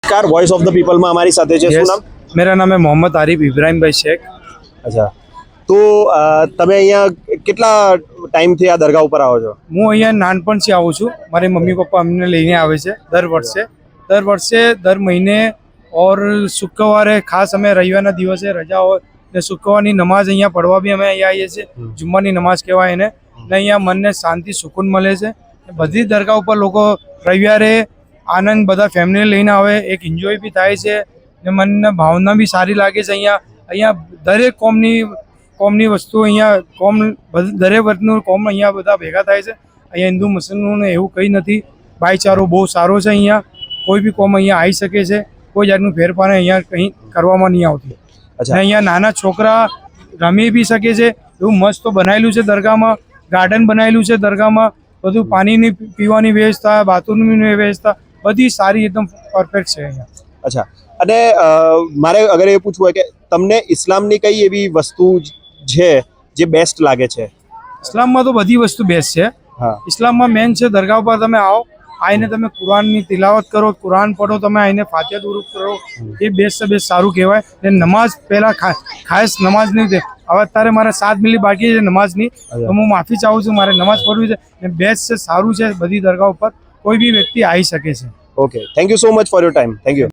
नमस्कार, voice of the people में हमारी साथे छे। શું નામ? मेरा नाम है मोहम्मद आरिफ इब्राहिम भाई शेख। અચ્છા, તો તમે અહીંયા કેટલા ટાઈમથી આ દરગાહ ઉપર આવો છો? હું અહીંયા નાનપણથી આવું છું। મારી મમ્મી પપ્પા અમને લઈને આવે છે દર વર્ષે દર મહિને ઓર શુક્રવારે ખાસ અમે રવિવારના દિવસે રજા હોય ને શુક્રવારની નમાઝ અહીંયા પડવા બી અમે અહીંયા આવીએ છીએ। જુમ્માની નમાઝ કહેવાય એને, ને અહીંયા મનને શાંતિ સુકૂન મળે છે। બધી દરગાહ ઉપર લોકો રવિવારે આનંદ બધા ફેમિલી લઈને આવે, એક એન્જોય બી થાય છે ને મનને ભાવના બી સારી લાગે છે। અહીંયા દરેક કોમની વસ્તુ અહીંયા દરેક વર્ગનું કોમ અહીંયા બધા ભેગા થાય છે। અહીંયા હિન્દુ મુસ્લિમોને એવું કંઈ નથી, ભાઈચારો બહુ સારો છે। અહીંયા કોઈ બી કોમ અહીંયા આવી શકે છે, કોઈ જાતનું ફેરફાર અહીંયા કંઈ કરવામાં નહીં આવતી। અને અહીંયા નાના છોકરા રમી બી શકે છે, એવું મસ્ત બનાવેલું છે દરગાહમાં। ગાર્ડન બનાવેલું છે દરગાહમાં, બધું પાણીની પીવાની વ્યવસ્થા, બાથરૂમની વ્યવસ્થા બધી સારી એકદમ પરફેક્ટ છે અહીંયા। અચ્છા, અને મારે અગર એ પૂછવું હોય કે તમને ઇસ્લામની કઈ એવી વસ્તુ છે જે બેસ્ટ લાગે છે? ઇસ્લામમાં તો બધી વસ્તુ બેસ્ટ છે। હા, ઇસ્લામમાં મેન છે દરગાહ પર તમે આવો, આવીને તમે કુરાનની તિલાવત કરો, કુરાન પઢો, તમે આવીને ફાતિહા દુરૂદ કરો, એ બેસ્ટ સારું કહેવાય। ને નમાઝ પહેલાં ખાસ નમાઝની હવે અત્યારે મારે 7 મિનિટ બાકી છે નમાઝની, તો હું માફી ચાહું છું, મારે નમાઝ પઢવી છે ને બેસ્ટ છે, સારું છે। બધી દરગાહ ઉપર કોઈ બી વ્યક્તિ આવી શકે છે। Okay, thank you so much for your time, thank you.